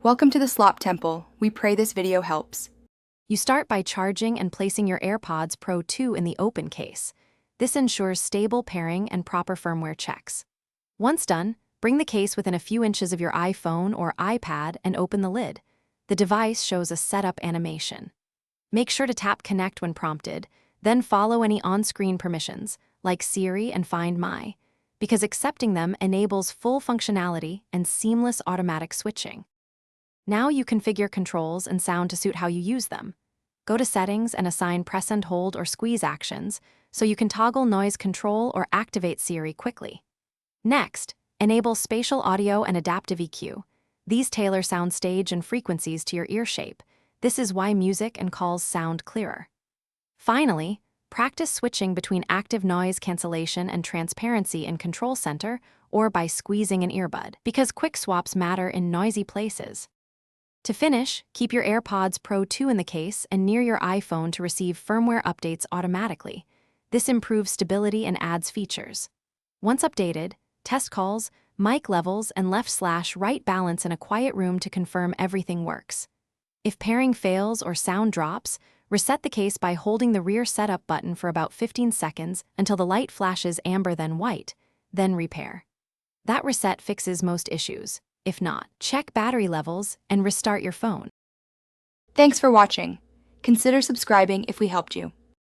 Welcome to the Slop Temple. We pray this video helps. You start by charging and placing your AirPods Pro 2 in the open case. This ensures stable pairing and proper firmware checks. Once done, bring the case within a few inches of your iPhone or iPad and open the lid. The device shows a setup animation. Make sure to tap Connect when prompted, then follow any on-screen permissions, like Siri and Find My, because accepting them enables full functionality and seamless automatic switching. Now you configure controls and sound to suit how you use them. Go to Settings and assign press and hold or squeeze actions so you can toggle noise control or activate Siri quickly. Next, enable spatial audio and adaptive EQ. These tailor sound stage and frequencies to your ear shape. This is why music and calls sound clearer. Finally, practice switching between active noise cancellation and transparency in Control Center or by squeezing an earbud, because quick swaps matter in noisy places. To finish, keep your AirPods Pro 2 in the case and near your iPhone to receive firmware updates automatically. This improves stability and adds features. Once updated, test calls, mic levels, and left/right balance in a quiet room to confirm everything works. If pairing fails or sound drops, reset the case by holding the rear setup button for about 15 seconds until the light flashes amber then white, then repair. That reset fixes most issues. If not, check battery levels and restart your phone. Thanks for watching. Consider subscribing if we helped you.